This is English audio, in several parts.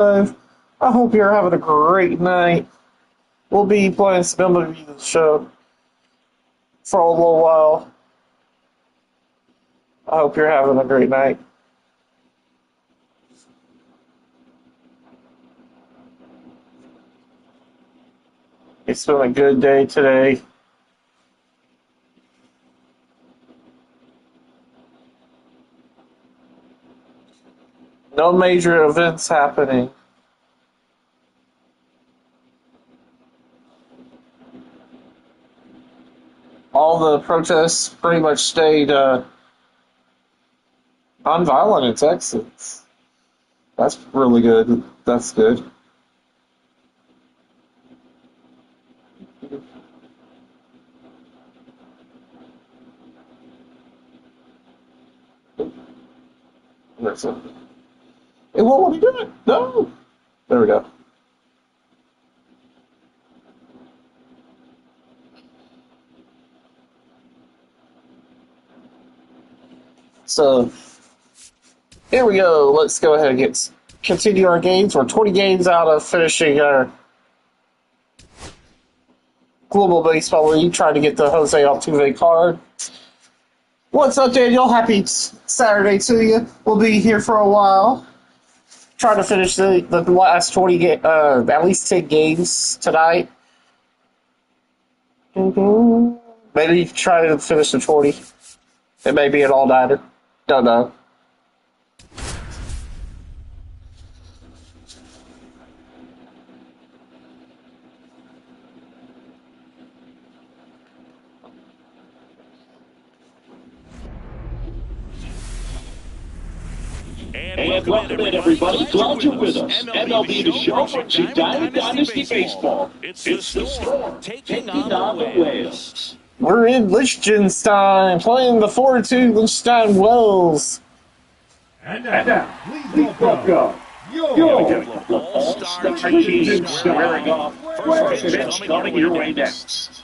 I hope you're having a great night. We'll be playing some MLB The Show for a little while. I hope you're having a great night. It's been a good day today. No major events happening. All the protests pretty much stayed nonviolent in Texas. That's really good. That's good. That's it. It won't let me do it. No. There we go. So here we go. Let's go ahead and continue our games. We're 20 games out of finishing our Global Baseball League, trying to get the Jose Altuve card. What's up, Daniel? Happy Saturday to you. We'll be here for a while. Trying to finish the last 20 at least 10 games tonight. Maybe try to finish the 20. It may be an all-nighter. Don't know. And welcome in, everybody. Glad you're with us. MLB The Show brings you Dynasty Baseball. It's the Storm taking on the Whales. We're in Liechtenstein, playing the 4-2 Liechtenstein Wells. And now, please welcome your All-Star team squaring off. First pitch coming your way next.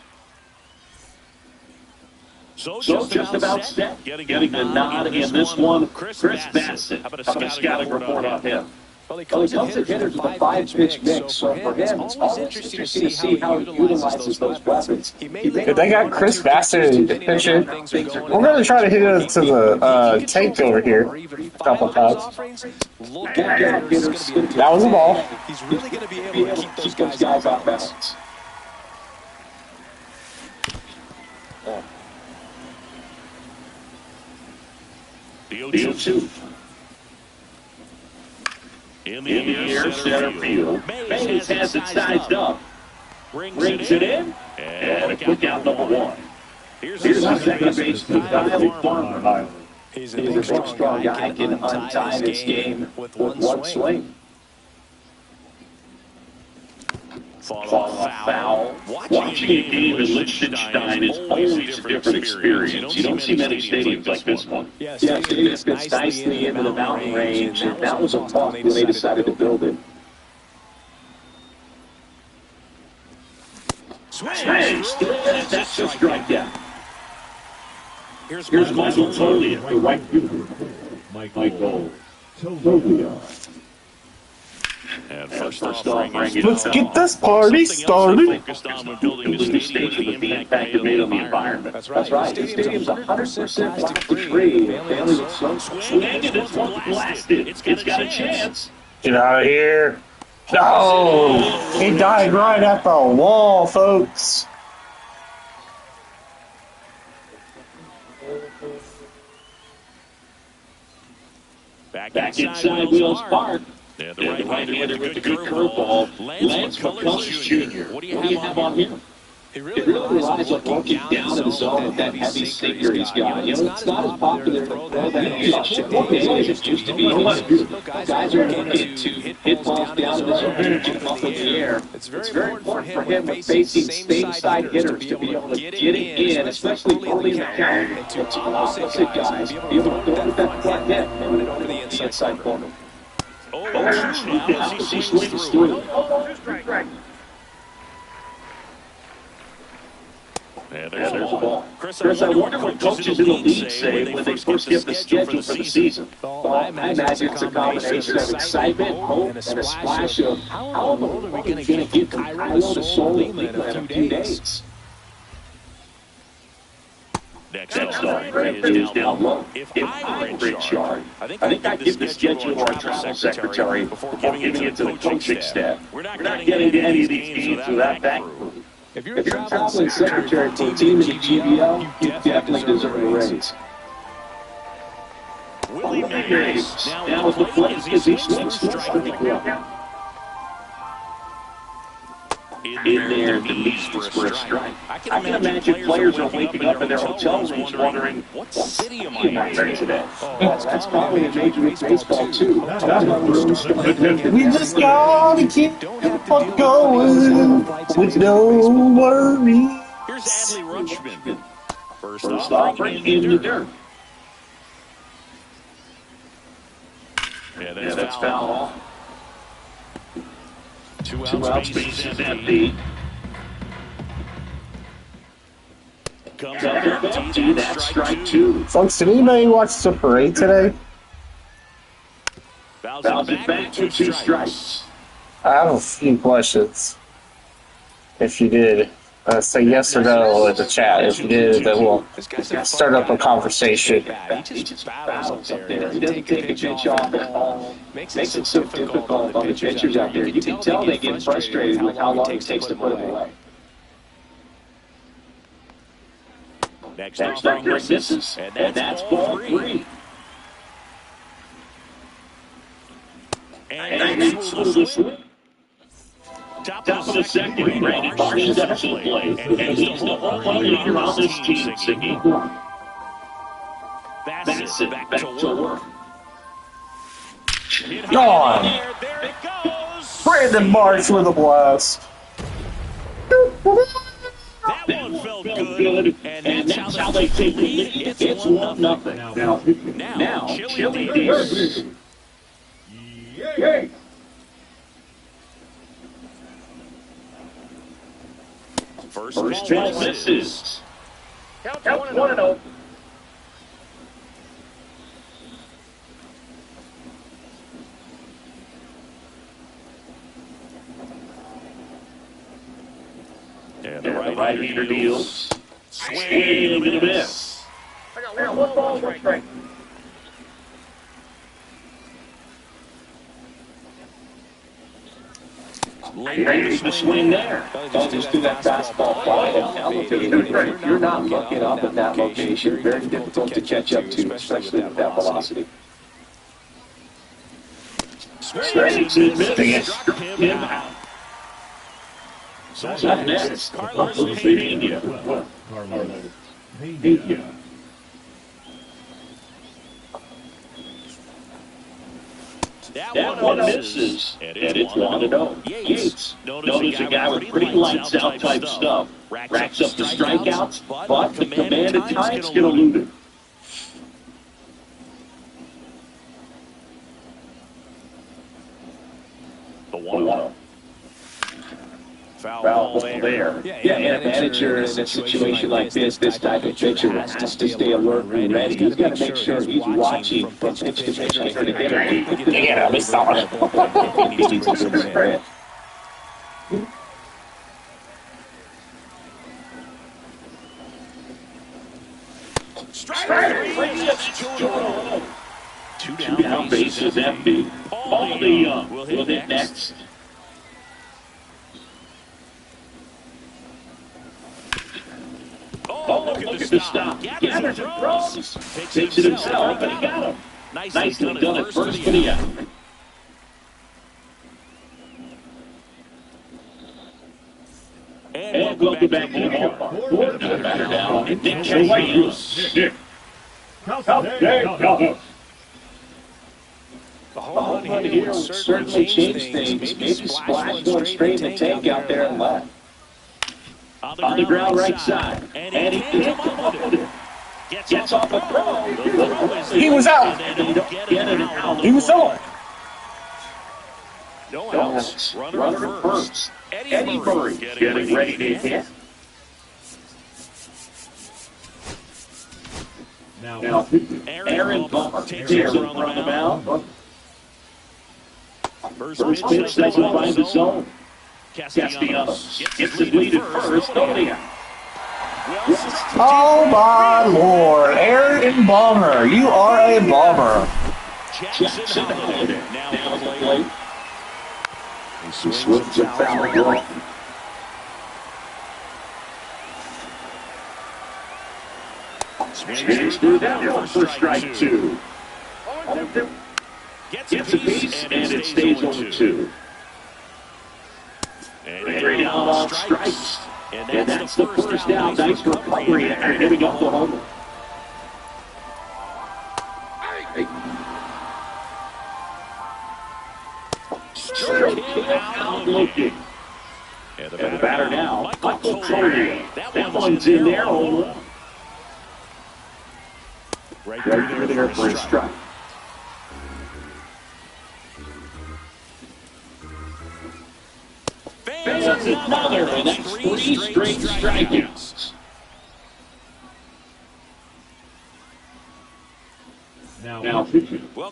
So just about set. Getting the nod in this one, Chris Bassett. How about a scouting report on him? Well, he comes at hitters with a 5-pitch mix, so for him, it's always interesting to see how he utilizes those weapons. If they got Chris Bassett pitching, we're going to try to hit it to the tank over here a couple times. That was a ball. He's really going to be able to keep those guys off balance. The 0-2. In the air, center field. Mays has it sized up. Brings it in. And a quick out number one. Here's the second baseman, Kyle Farmer. He's a big, strong guy, can untie this game with one swing. Foul. Watching a game in Liechtenstein is always a different experience. You don't see many stadiums like this one. Yeah, it fits nicely into the mountain range, and that was a tough when they decided to build it. Swings. That's a strikeout. Here's Michael Tolia, the right fielder. Michael Tolia. And first off, Let's get this party started. Building the stadium and the impact it made on the environment. That's right. The stadium's 100% plastic-free. Family with some Swing it, this one's blasted. It's got a chance. Get out of here. No! He died right at the wall, folks. Back inside Wheels Park. Yeah, the right-hander with a good curveball. Lance McCullers Jr. What do you have on him? It really relies on working down in the zone with that heavy sinker he's got. You know, it's not as popular to throw that as it used to be. Guys are looking to hit balls down in the zone and get them up in the air. It's very important for him when facing same-side hitters to be able to get it in, especially early in the count, and to opposite guys be able to go with that front net and run it over the inside corner. Oh, he swings through. And there's a ball. Chris, I wonder what coaches in the league say when they first get the schedule for the season. Well, I imagine it's a combination of excitement, hope, and a splash of how in the world are we going to get from Cairo to Seoul to Lima in a few days? Next up, is down low. If I were in charge, I think I'd give the schedule to our travel secretary before giving it to the coaching staff. We're not getting to any of these games without that crew. If you're a traveling secretary for a team in the GBL, you definitely deserve a raise. Willie Mays now with the plate as he swings strike. In there, the knees for a strike. I can imagine players are waking up in their hotel rooms wondering, what city am I in today? That's probably a Major League Baseball, too. We just gotta keep on going with no worries. Here's Adley Rutschman. First off, bring in the dirt. Yeah, that's foul off. Two outs, bases empty. Comes up empty, that's strike two. Folks, did anybody watch the parade today? Fouls it back to 2 strikes. I have a few questions. If you did, say yes or no in the chat. If you did, then we'll start up a conversation. He just battles up there. He doesn't take a pitch off at all. Makes it so difficult on the pitchers out there. You can tell they get frustrated with how long it takes to put him away. Next up, misses, and that's ball 3. And that's the top of the second, Brandon Marsh steps in play, and he's the only leader on this team, Siggy. Bassett back to work. Gone. There it goes. Brandon Marsh with a blast. That one felt good, and that's how they take the lead. It's 1-0. Now, Chili Davis. Yay! First ball misses. Count 1-0. And the right-hander deals. Swing and a miss. I got 1 ball, 1 strike. Here's the swing there. Don't just do that fastball fly and elevate it. If you're not looking up at that location, very difficult to catch up to, especially with that velocity. Straight and misses. Struck him out. So up next, Carlos Pena. That one misses, and it's 1-0. Yates, known as a guy with pretty lights out type stuff, racks up the strikeouts, but the command at times can elude him. The 1-0. Foul ball there. Yeah, and a manager in a situation like this type of pitcher has to stay alert and ready. He's got to make sure he's watching from pitch to pitch to get it. Yeah, we saw it. He needs to be prepared. Two down, bases empty. Paul DeYoung will hit next. Oh, look at the stop. Gathers and throws. Takes it himself, and he got him. Nicely done at first for the out. And welcome back to the ballpark. Gordon, the batter down, and Nick Castellanos. The home run here would certainly change things. Maybe splash going straight in the tank out there and left. On the ground right side. And he hit him. Gets off a throw. He was out. He was on. No outs. Runner at first. Eddie Murray getting ready to hit. Now, Aaron Bummer takes over on the mound. First pitch doesn't find the zone. Castellanos gets the lead at first. Nobody out. Oh my lord, Aaron Bomber, you are a bomber. Jackson Holiday now at the plate. He swings a foul ball. Swings through that for strike two. Gets a piece and it stays on two. And right out on strikes. And that's the first down. Nice recovery after hitting off the homer. Straight out looking. And the batter now, Michael Cody. That one's in there. Right through there for a strike. Fans another, and that's three straight strikeouts. Now,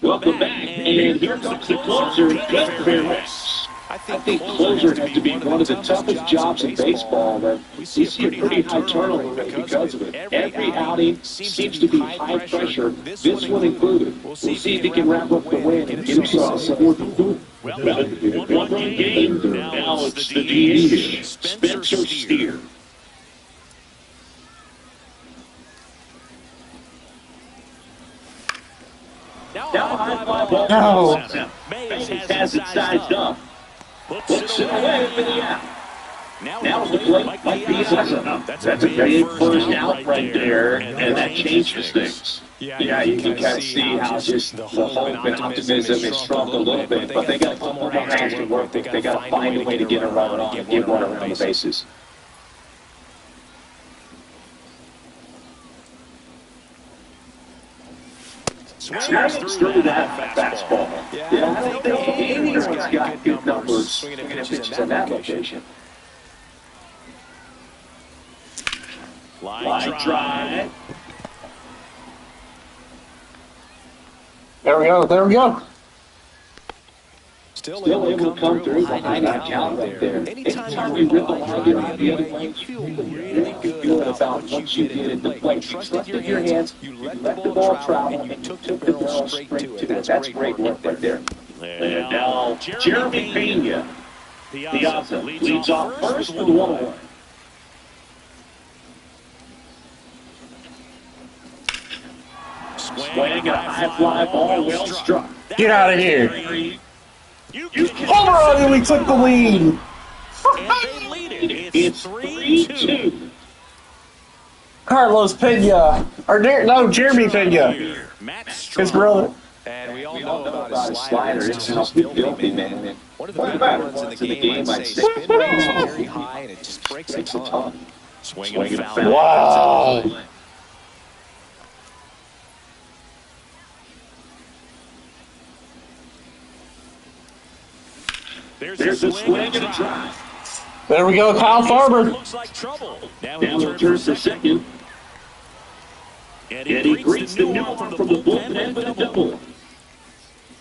welcome back, and here comes the closer, Gus Perez. I think closer has to be one of the toughest jobs in baseball. That we see a pretty high turnover rate because of it. Every outing seems to be high pressure, this one included. We'll see if he can wrap up the win and get himself a fourth and two. Well, one game, now it's the DH, Spencer Steer. Now high fly ball. No. Mays has it sized up. Puts it away for the out. Now the plate might be awesome. That's a big first out right there, and that changes things. Yeah, you can kind of see how just the hope and optimism is strong a little bit, but they got a couple more rounds to work with. They got to find a way to get a run on and get one around the bases. Swings through that fastball. Yeah, I think Anyone's got good numbers swinging at pitches in that location. Line drive. There we go, there we go. Still able to come through behind that count right there. Anytime you rip a line the other way, you feel really good about what you did at the plate. You trusted your hands, you let the ball travel, and you took the barrel straight to it. That's great work right there. And now Jeremy Pena. Piazza leads off first with 1-1. Swing a high fly ball, well struck. Get out of here. Homer on him, we took the lead. It's 3-2. Carlos Pena. No, Jeremy Pena. His brother. And we all know about his slider. It's just filthy, man. One of the better ones in the game, I'd say. Spin rate is very high, and it just breaks a ton. Swinging a foul. Wow. There's a swing and a drive. There we go, Kyle Farber. Looks like trouble. Now he turns to second. And he greets the new one from the bullpen with a double.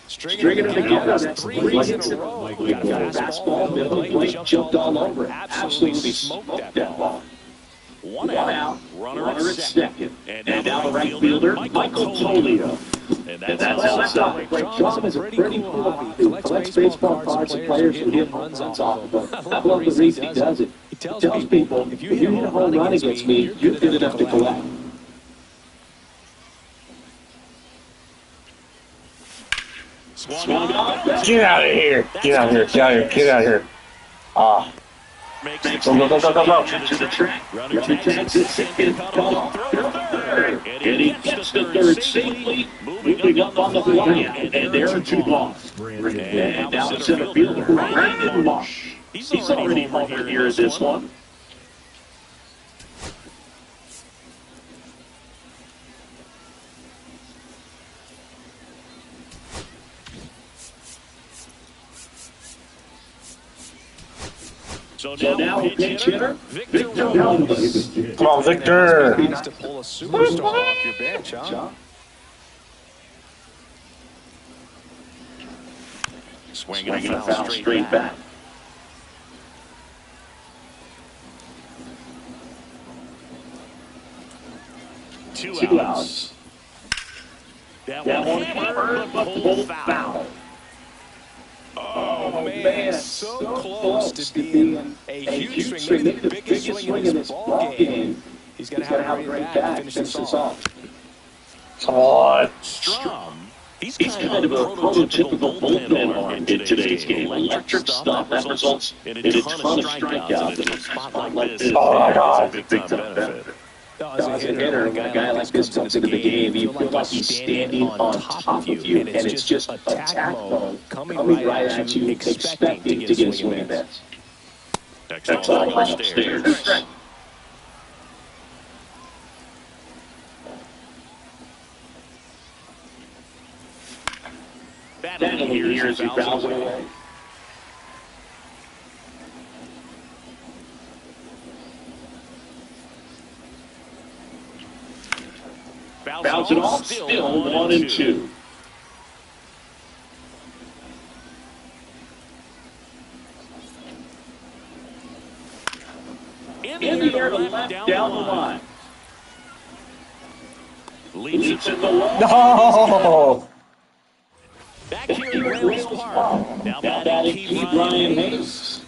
Stringing it together, that's 3 hits in a row. Got a fastball, middle of the plate, jumped all over it. Absolutely smoked that ball. One out, runner at second. And now the right fielder, Michael Toledo. And that's all. John is a pretty cool hobby. He collects baseball cards and players who hit runs off. But I love the reason he does it. He tells people, if you hit a home run against me, you're good enough to collect. Get out of here. Get out of here. Get out of here. Get out of here. Ah. Go. To the track. Runner takes it second. And he gets the third safely. Moving up on the fly. And there are 2 balls. And now the center fielder, Brandon Marsh. He's already homered here at this one. So now pinch hitter, Victor. Come on, Victor. Nice to pull a superstar off your bench, huh? Swinging a foul straight back. Two outs. That one hammered, but pulled foul. Oh, man, so close to being a huge swing, maybe the biggest swing in this ball game. He's got to have a great bat to finish this off. Come on. Strom. He's kind of a prototypical bullpen arm in today's game. Electric stuff that results in a ton of strikeouts in a spot like this. Oh, my God. Big time benefit. As a hitter, when a guy like this comes into the game, you feel like he's standing on top of you, and it's just attack mode coming right at you, expecting to get a swing and miss. Next ball upstairs. Battling here as he fouls away. Bounce it off, still 1-2. In the air to left, down the line. Leaps it in the wall. No. Back here in Wales Park. Now batting Key Brian Hayes.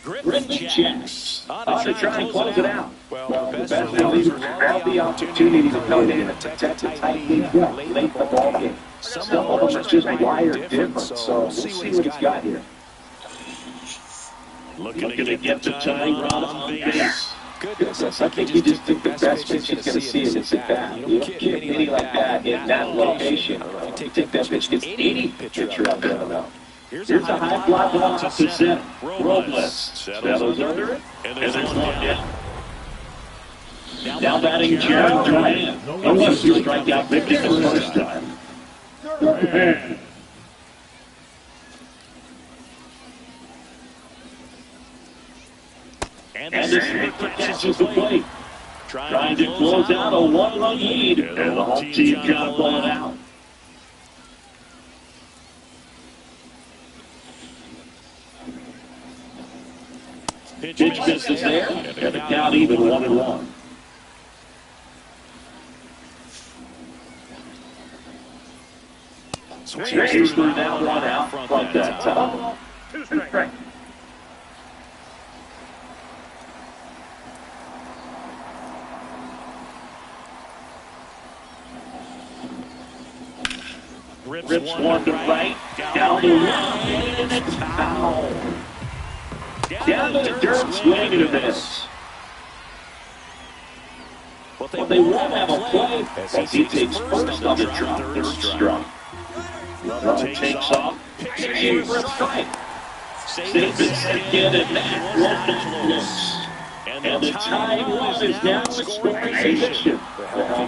Griffin checks on to try and close it out. Well, the best relievers have the opportunity to come in and protect a tight lead late in the ball game. Some of them are just wired different, so we'll see what he's got here. Looking to get the tying run on base. Goodness, I think he just took the best pitch he's going to see in his at-bat. You don't get many like that in that location. If you take that pitch against any pitcher out there, I don't know. Here's a high fly ball to center. Robles settles under it, and there's one down. Now batting Jared Duran. Unless you strike out Victor the first time. And the snake catches the plate. Trying to close out a 1-run lead, and the whole team got to pull it out. Pitch misses there, and the count even 1-1. Swings through that one out front that time. 2 strikes. Rips one to right, down the line, and it's foul. Down to the dirt, swing and a miss. But they won't have a play as he takes first on the drop, third strike. Runner takes off, and for a strike. Saves it again, and that one close. And the tying run is now in scoring position.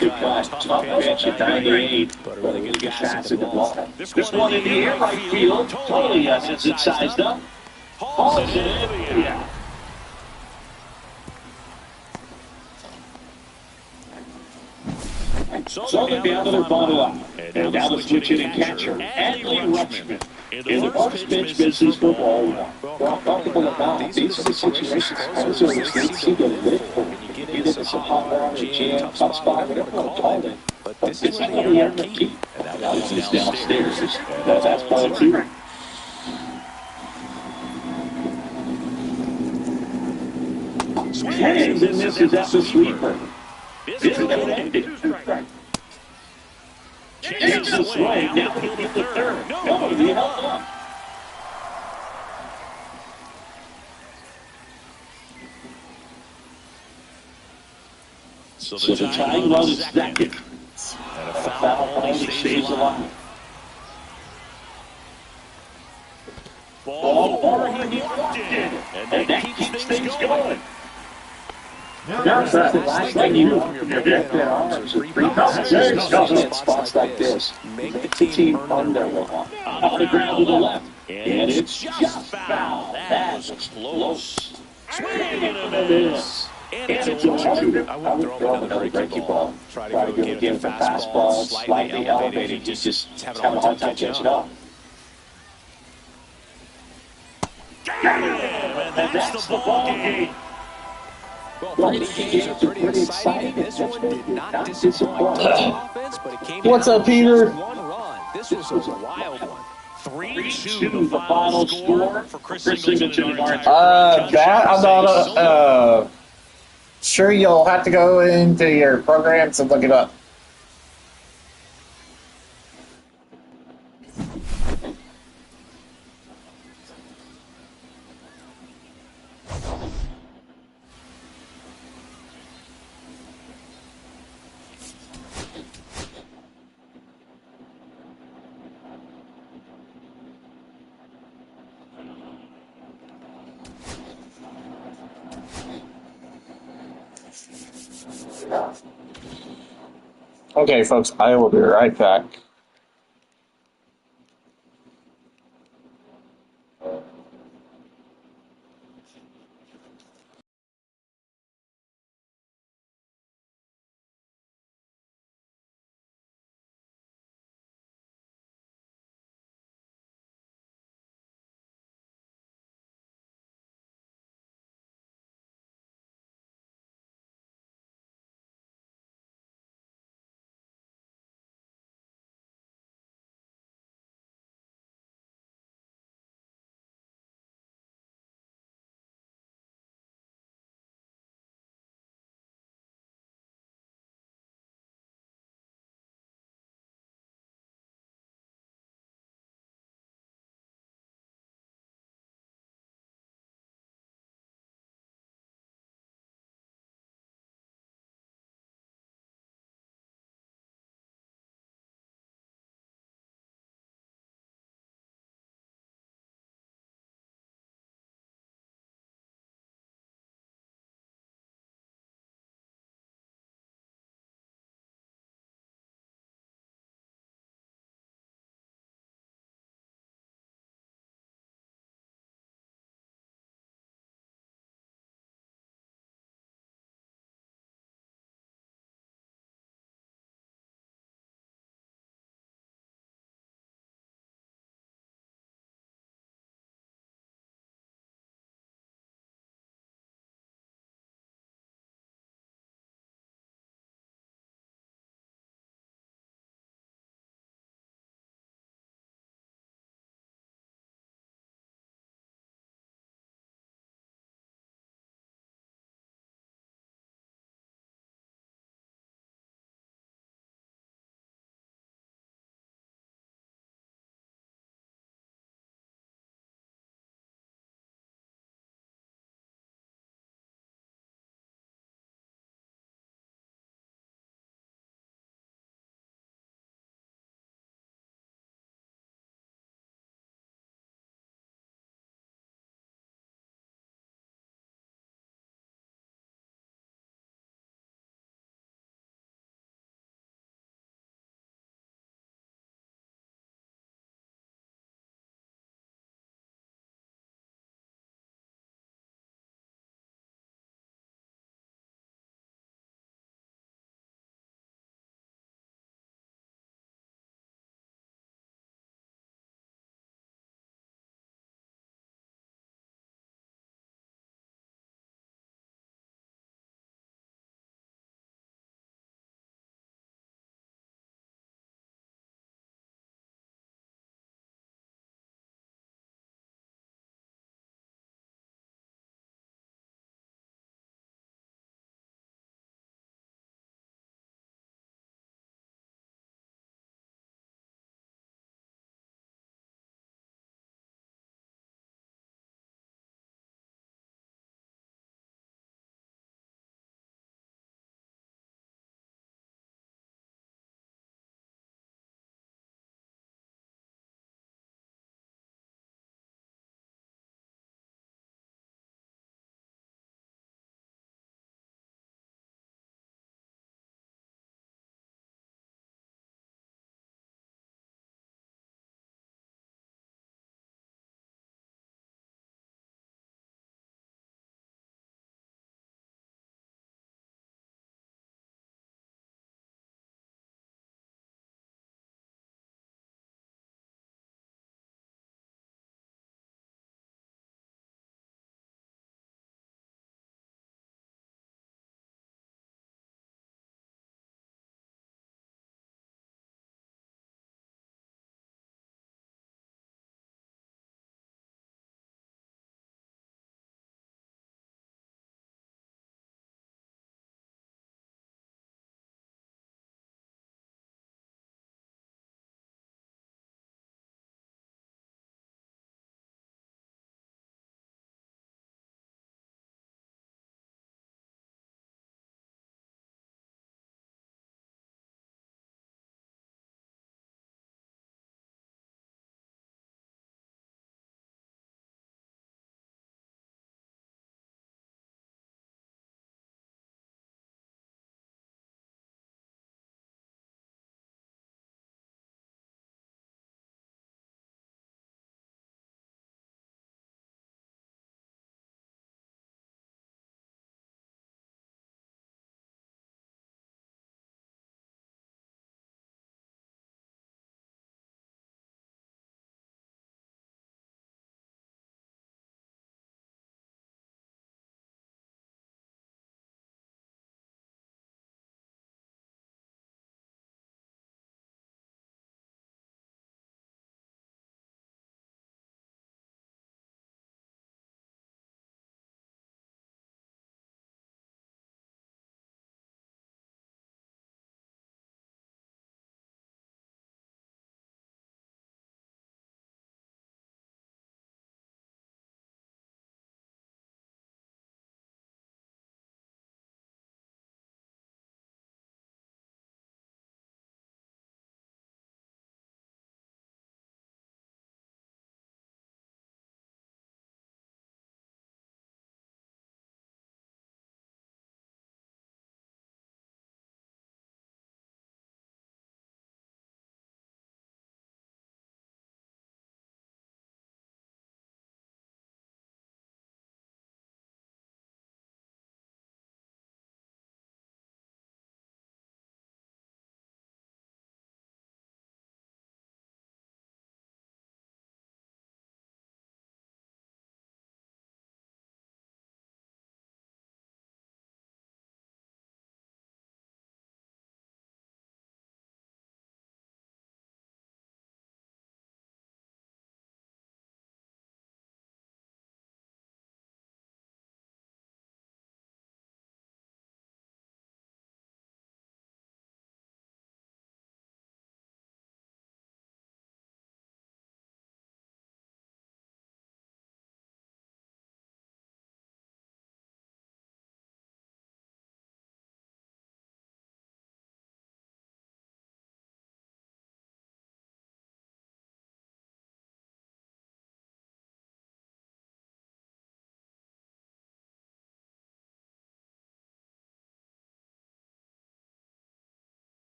Good cut, tough pitch at 98, but a really good pass at the ball. This one in the air, right field, totally has it sized up. Hauls it in. Yeah. So they're down to their bottom line. And now the switch hitting catcher, Adley Rutschman. In the first pitch misses for ball one. Well, comfortable about these are the situations. Those are the things you get a lift for. When you get into some hot water, jam, tough spot, whatever you call it. But this is where they are key. And that one is downstairs. That's ball two. Swings and misses at the sweeper. This is connected. 2 strikes. Takes the swing, now he'll hit the third. No, he held up. So the tying run is second. And a foul only stays alive. Ball four, he walked in. And that keeps things going. There's that last thing you get there. There's 3 passes serious stuff in spots like this. Make the team earn their way on the ground to the left. And it's just foul. That was close. Swing and a miss. And it's a 1-2. I would throw him another breaking ball. Try to go get the fastball slightly elevated. Just having a hard time catching up. And that's the ball game. Well, these games are pretty exciting. This one did not disappoint. Offense, but it came What's up, Peter? one run. This was a wild one. 3-2 the final score for Chris Singleton and our entire That I'm not sure. You'll have to go into your programs and look it up. Okay, folks, I will be right back.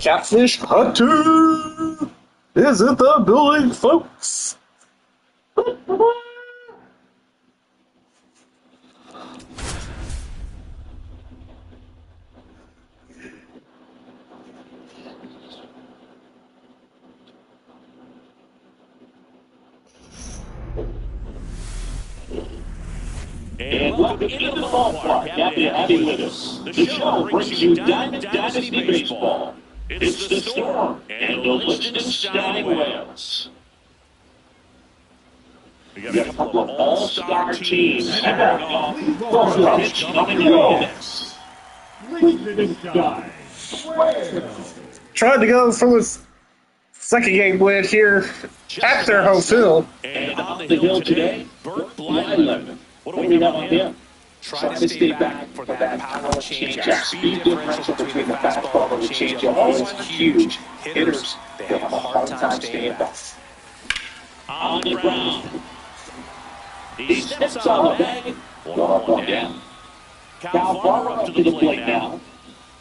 Catfish Hunter is in the building, folks. And welcome into the ballpark. Happy to have you with us. The show brings you Diamond Dynasty Baseball. It's the Storm and the Liechtenstein Whales. We got a couple of all-star teams squaring off. Pitch coming your next. Liechtenstein Whales. Trying to go for this second game win here at their home field. And on the hill today, Bert Blyleven. What do we have on him? Trying to stay back for that power change. That speed differential between the fastball and the changeup is huge. Hitters, they have a hard time staying back. On the ground. He steps on the bag. One down. Cal Farmer up to the plate now.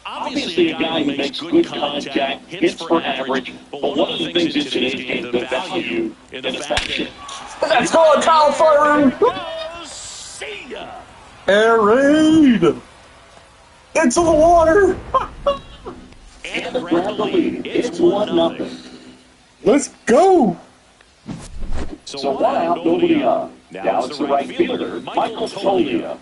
Obviously a guy who makes good contact, hits for average, but one of the things in today's game, the value in the fact that... That's going Kyle Farmer! See ya! Air raid! Into the water! And grab the lead. It's 1-0. Let's go! So one out, nobody on. Now it's the right fielder, Michael Tolia.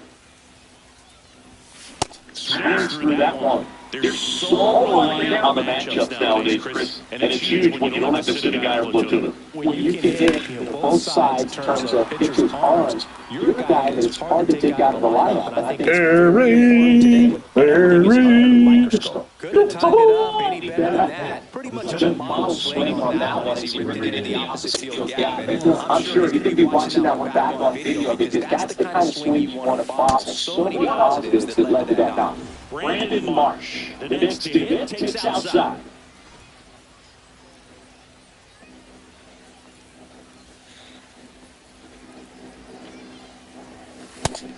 Swings through that one. There's so reliant on the matchups nowadays, Chris, and it's huge when you don't have to sit a guy or platoon. When you can hit both sides in terms of pitchers' arms, you're a guy that it's hard to take out of the lineup. And I think Air raid! Air raid! couldn't time it up any better than that. Pretty much a model swing on that one as he ripped it into the opposite field gap. And I'm sure you're going to be watching that one back on video because that's the kind of swing you want to box. So many positives that led to that knock. Brandon Marsh, the next to hit, takes outside.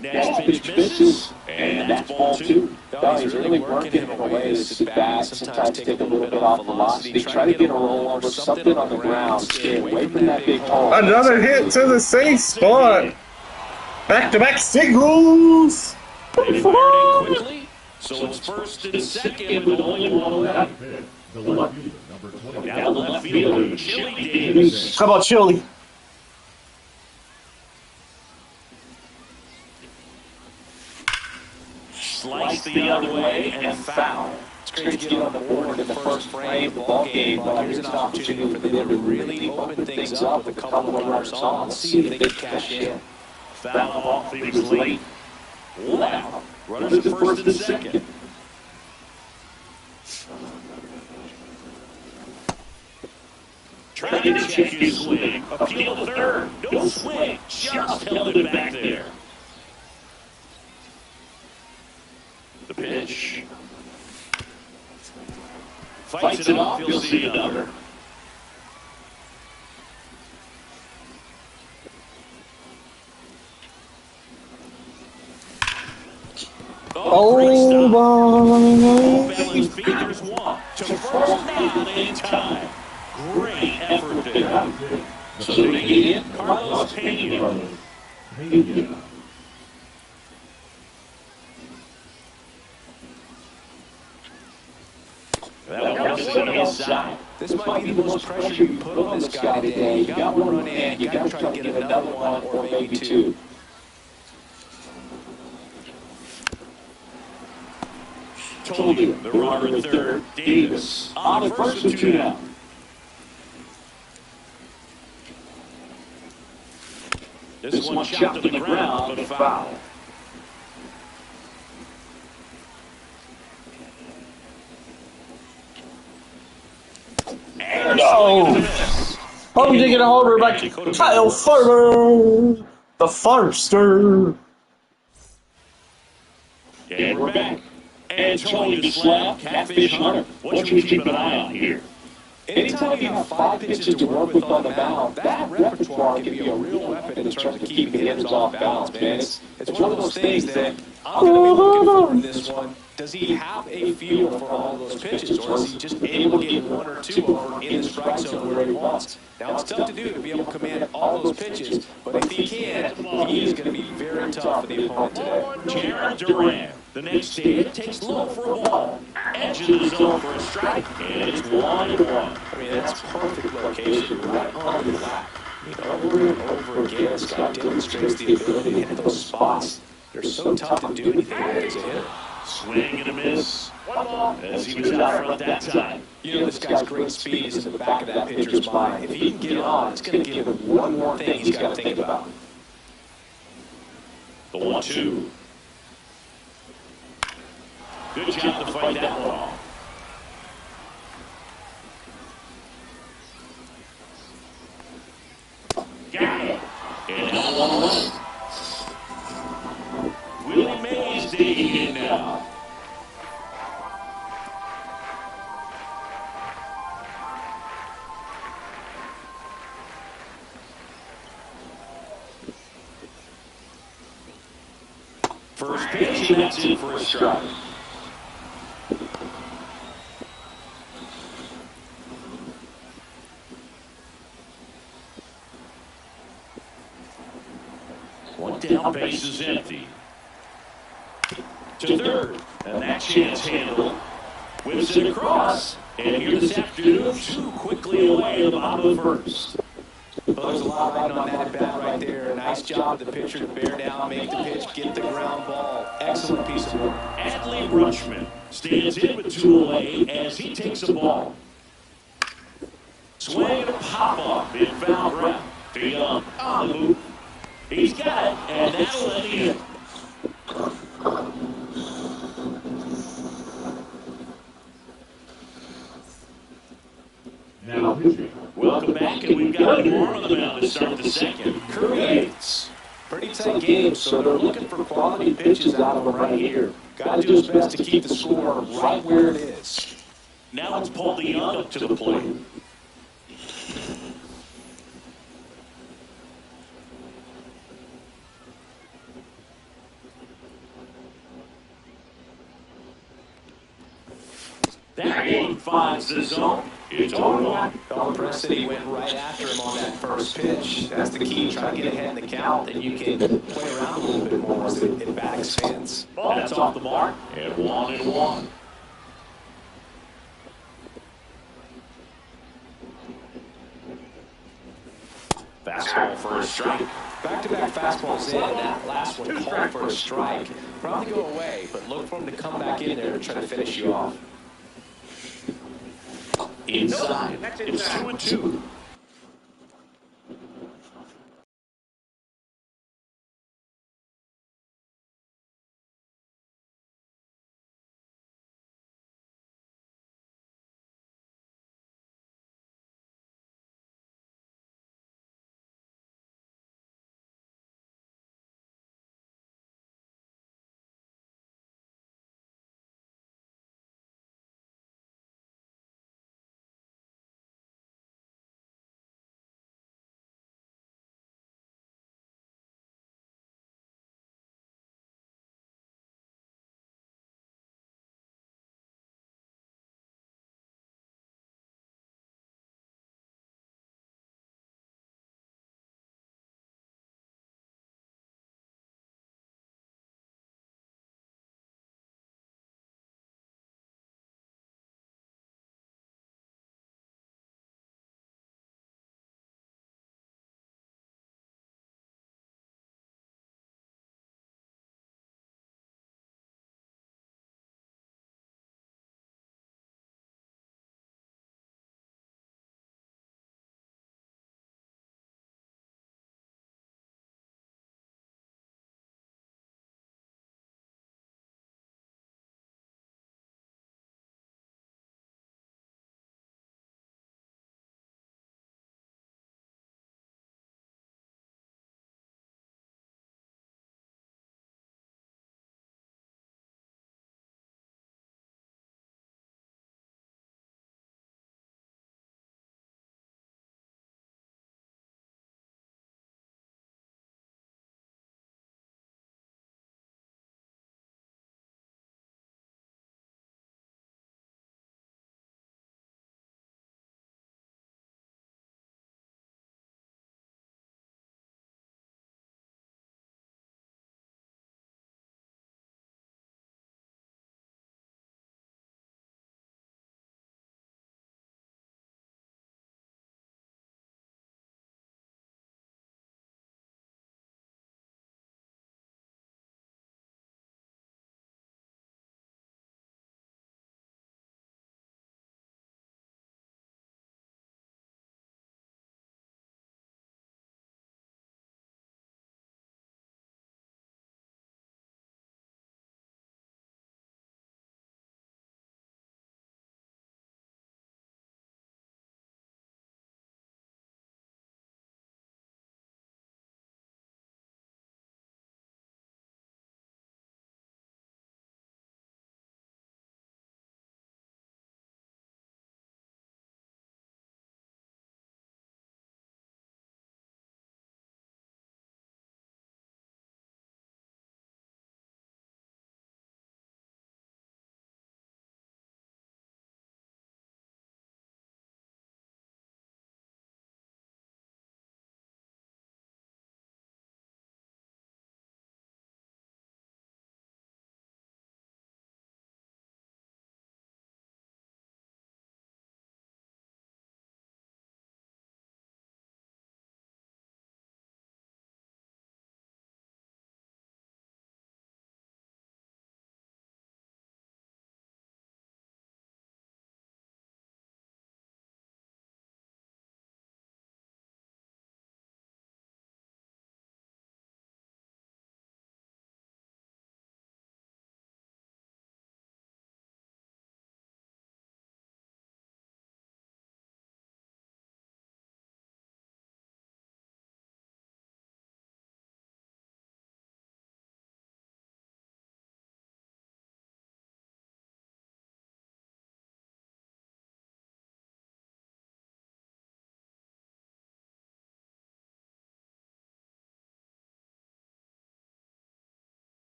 Next pitch misses, and that's ball two. No, he's really working him away as his bat sometimes take a little bit off velocity. Try to get a roll over something on the ground. Stay away from that big hole. Another hit to the safe spot! Back-to-back singles! They fired in quickly, so it's first and second with only one left. Now the left fielder, Chili Davis. How about Chili? Slice the other way and foul. It's great to get on the board in the first frame of the ball game, but here's an opportunity for them to really open things up with a couple of runners on. Let's see if they can cash in. Foul off, he was late. Wow. Runners at first and second. Trying to check his swing. Appeal to third. No swing. Just held it back there. The pitch. Fights it off. You'll see another. Oh my! Balance fingers one to first down in time. Great effort there. So they get in Carlos Pena. That was on the inside. This might be the most pressure you put on this guy today. You got one run in, you got to try to get another one or maybe two. Told you, the runner at third, Davis, on the first with two down. This one chopped to the ground, but foul. And No! Hope you did get a homer by Kyle Farmer! The Farmster! And we're back. And Tony the Slab, Catfish Hunter. What should we keep an eye on here? Anytime you have 5 pitches to work with on the mound, that repertoire can be a real weapon in terms of keeping hitters off balance, man. It's one of those things that I'm going to be looking for in this this one. Does he have a feel for all those pitches, or is he just able to get one or two over in the strike zone where he wants? Now, it's tough to do to be able to command all those pitches, but if he can, he is going to be very tough for the opponent today. Jared Duran, the next day, takes low for a ball. Edge of the zone for a strike, and it's 1-1. I mean, that's perfect location, right on the flat. I mean, over and over again, this guy demonstrates the ability to hit those spots. They're so tough to do anything with as a hitter. Swing and a miss, as he was out front that time. You know, this guy's great speed is in the back of that pitcher's mind. If he can get on, it's going to give him one more thing he's got to think about. The 1-2. Good job to fight that one off. Got it. And now 1-1. Willie Mays digging in now. First pitch, and that's in for a strike. One down, base is empty. To third, and that chance handled. Whips it across, and here this afternoon, too quickly away at the bottom of first. Well, there's a lot riding on that at bat right there. Nice job of the pitcher to bear down, make the pitch, get the ground ball. Excellent piece of work. Adley Rutschman stands in with two away as he takes a ball. Swing and a pop-up in foul ground. To Young on the move. He's got it, and that'll let him in. Now pitching. Welcome back, and we've got more on the mound to start the second. Creates. Pretty tight game, so they're looking for quality pitches out of him right here. Got to do his best to keep the score right where it is. Now it's Paul DeYoung up to the plate. That one finds the zone. It's 0-1. I'm impressed that he went right after him on that first pitch. That's the key. Try to get ahead in the count, and you can play around a little bit more as the at-bat expands. That's off the mark, and 1-1. Fastball for a strike. Back-to-back fastballs in. That last one called for a strike. Probably go away, but look for him to come back in there and try to finish you off. Inside. It's 2-2.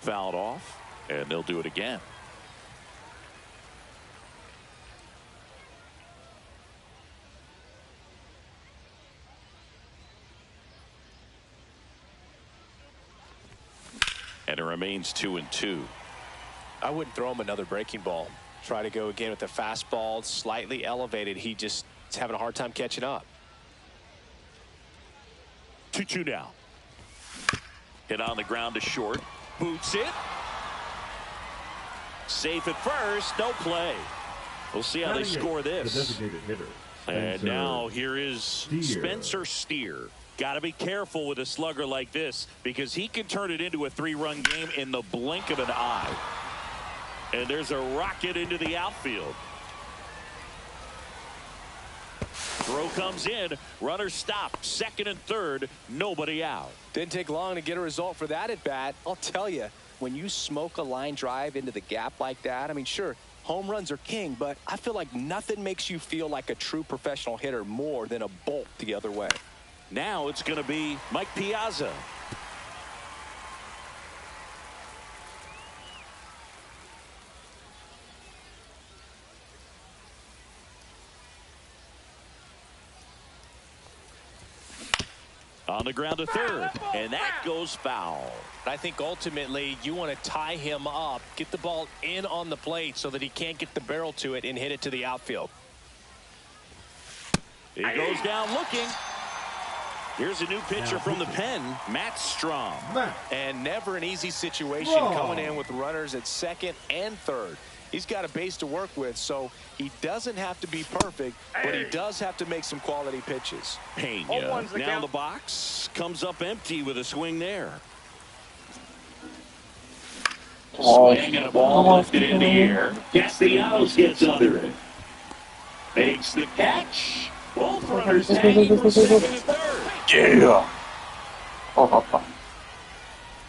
Fouled off, and they'll do it again. And it remains 2-2. I wouldn't throw him another breaking ball. Try to go again with the fastball, slightly elevated. He just is having a hard time catching up. 2-2 now. Hit on the ground to short. Boots it. Safe at first. No play. We'll see how they score this. The designated hitter. And now here is Spencer Steer. Got to be careful with a slugger like this because he can turn it into a 3-run game in the blink of an eye. And there's a rocket into the outfield. Throw comes in. Runner stopped. Second and third. Nobody out. Didn't take long to get a result for that at bat. I'll tell you, when you smoke a line drive into the gap like that, I mean, sure, home runs are king, but I feel like nothing makes you feel like a true professional hitter more than a bolt the other way. Now it's going to be Mike Piazza. On the ground to third, and that goes foul. I think ultimately you want to tie him up, get the ball in on the plate so that he can't get the barrel to it and hit it to the outfield. He goes down looking. Here's a new pitcher from the pen, Matt Strom. And never an easy situation coming in with runners at second and third. He's got a base to work with, so he doesn't have to be perfect, but he does have to make some quality pitches. Pena now the box comes up empty with a swing there. Swing and a ball lifted in the air. Castellanos gets under it. Makes the catch. Both runners tagging for second and third. Yeah.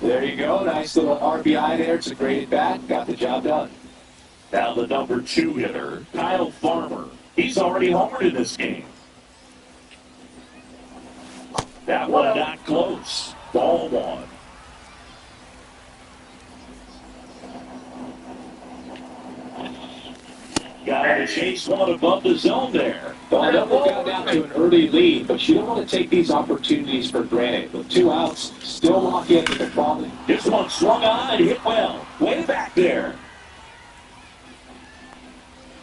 There you go. Nice little RBI there. It's a great at bat. Got the job done. Now the number 2 hitter, Kyle Farmer. He's already homered in this game. That one not close. Ball 1. Got to chase one above the zone there. Well, they've got down to an early lead, but you don't want to take these opportunities for granted. With 2 outs, still lock in with the quality. This one swung on and hit well. Way back there.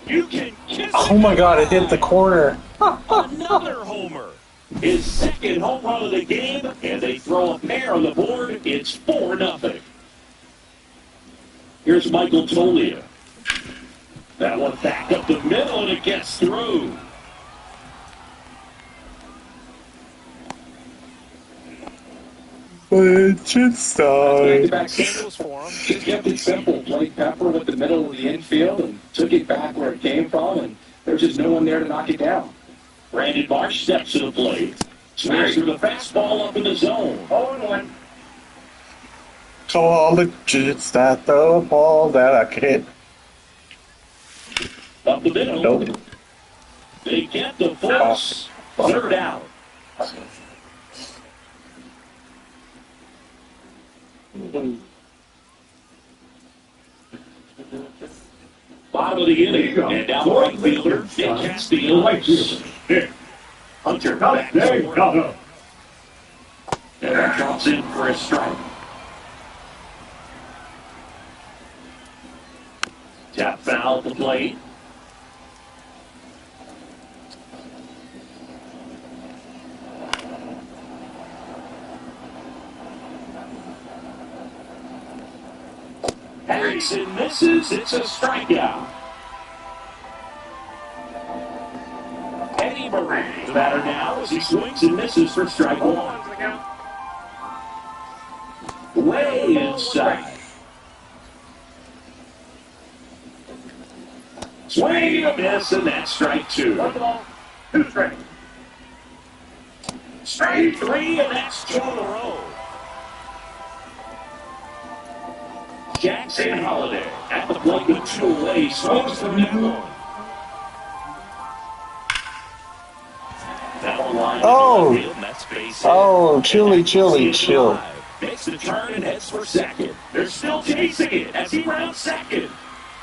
You can kiss Oh my God! It hit the corner. Another homer. his second home run of the game, and they throw a pair on the board. It's 4-0. Here's Michael Tolia. That one back up the middle, and it gets through. Back singles for him. Just kept it simple. Played Pepper with the middle of the infield and took it back where it came from, and there's just no one there to knock it down. Brandon Marsh steps to the plate. Swings through the fastball up in the zone. 0-1. Call it just that the ball that I can't. Up the middle. Nope. They get the force. Third out. Bottom of the inning, and down the right fielder, Nick Castellanos. Hunter back. There you go. And that drops in for a strike. Tap foul at the plate. Harrison misses. It's a strikeout. Eddie Murray, the batter now as he swings and misses for strike one. Way inside. Swing and a miss, and that's strike two. 2 strikes. Strike three, and that's 2 in a row. Jackson Holiday at the plate with 2 away. Swings for that one. That one line Oh. field, and that's base hit. Oh, chilly, chill. makes the turn and heads for second. They're still chasing it as he rounds second.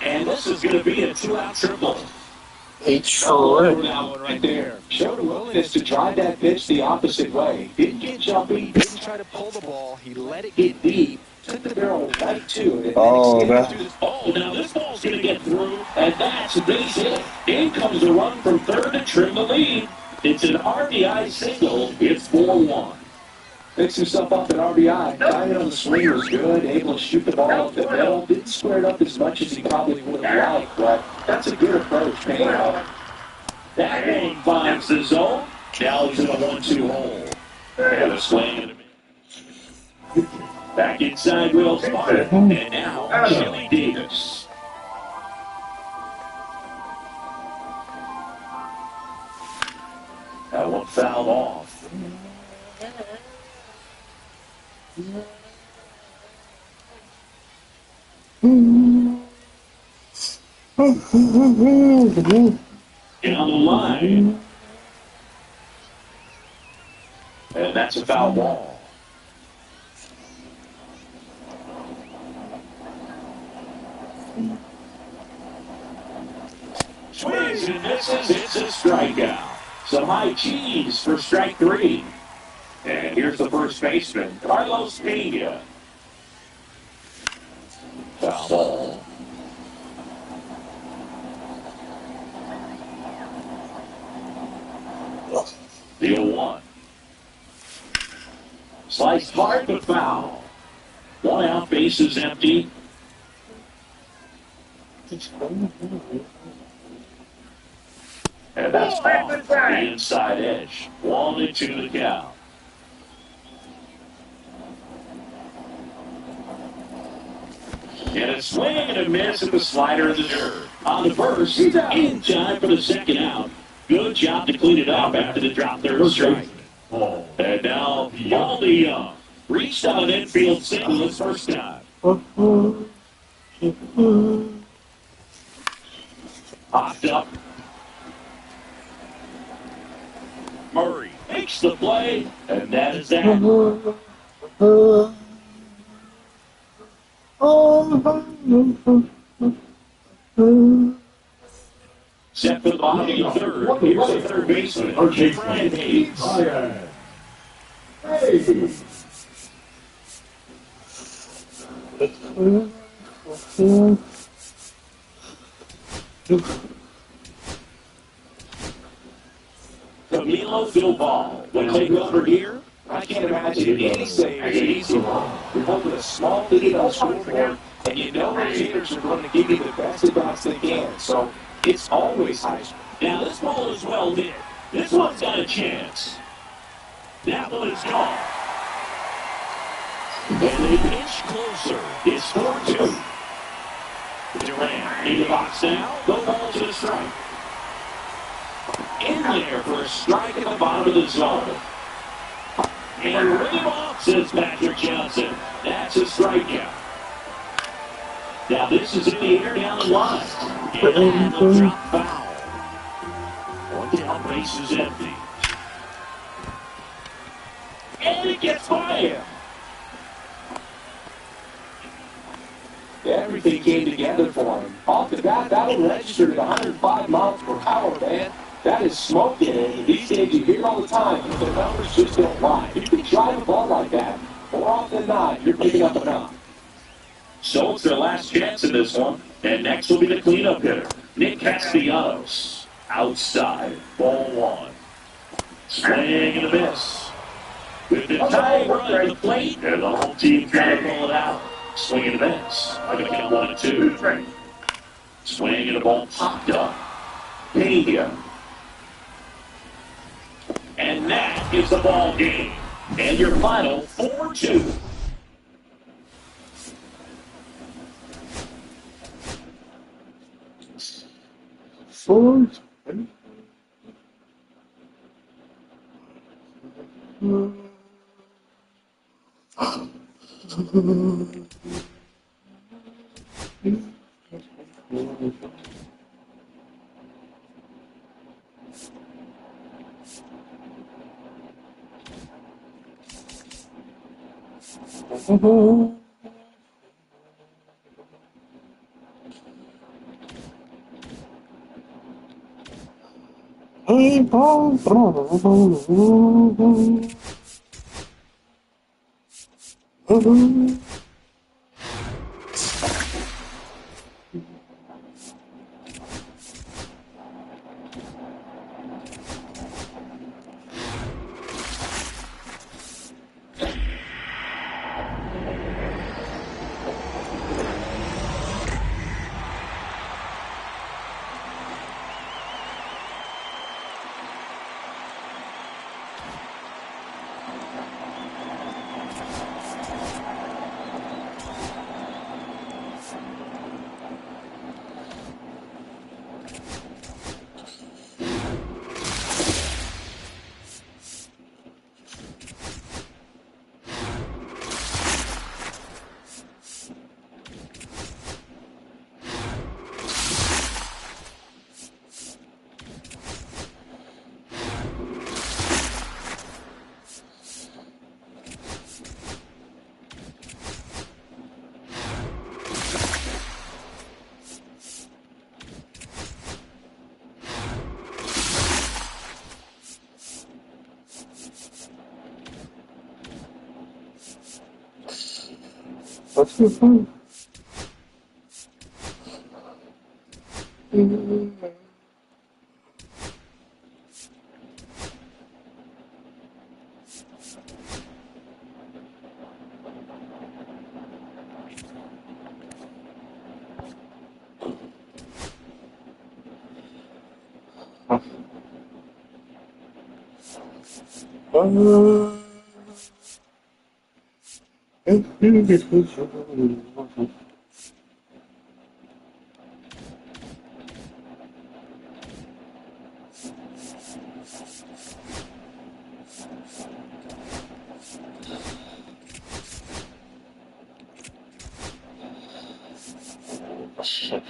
And this is going to be a 2-out triple. Right there. Showed a willingness to drive that pitch the opposite way. Didn't get jumpy. Didn't try to pull the ball. He let it get deep. Took the barrel right to it. Now this ball's going to get through. And that's a base hit. In comes a run from third to trim the lead. It's an RBI single. It's 4-1. Picks himself up at RBI. Timing on the swing was good. Able to shoot the ball up the middle. Didn't square it up as much as he probably would have liked, but that's a good approach, paying off. That one finds the zone. Now he's in a 1-2 hole. And a swing and a miss. Back inside Wells Fargo. And now Chili Davis. That one fouled off. Down the line. And that's a foul ball. Swings and misses. It's a strikeout. Some high cheese for strike 3. And here's the first baseman, Carlos Pena. Foul ball. The 0-1. Sliced hard but foul. 1 out, bases empty. And that's off the inside edge. 1-2 the count. And a swing and a miss at the slider in the dirt. On the first, in time for the second out. Good job to clean it up after the drop third strike. And now, Baldy Young reached on an infield single his first time. Popped up. Murray makes the play, and that is that. Set for the bottom of the third. Here's the third baseman, Brian Hayes. Camilo Bilbao will take over here. I can't imagine any save as an easy one. You're holding a small lead on the scoreboard, and you know those hitters are going to give you the best advice they can. So it's always high. Now this ball is well hit. This one's got a chance. That one is gone. And they inch closer. It's 4-2. Durant in the box now. The ball to the strike. In there for a strike at the bottom of the zone. And ring him off, says Patrick Johnson. That's a strikeout. Now this is in the air down the line. And the drop foul. One down, base is empty. And it gets by him. Everything came together for him. Off the bat, that one registered at 105 miles per hour, man. That is smoking it. These days you hear all the time, the numbers just don't lie. You can drive a ball like that. More often than not, you're picking up enough. So it's their last chance in this one. And next will be the cleanup hitter, Nick Castellanos. Outside, ball 1. Swing and a miss. With the tying run at the plate, and the whole team trying to pull it out. Swing and a miss. I'm going to count 1 and 2. Swing and a ball popped up. Pena. And that is the ball game. And your final 4-2. What's your phone? Shit.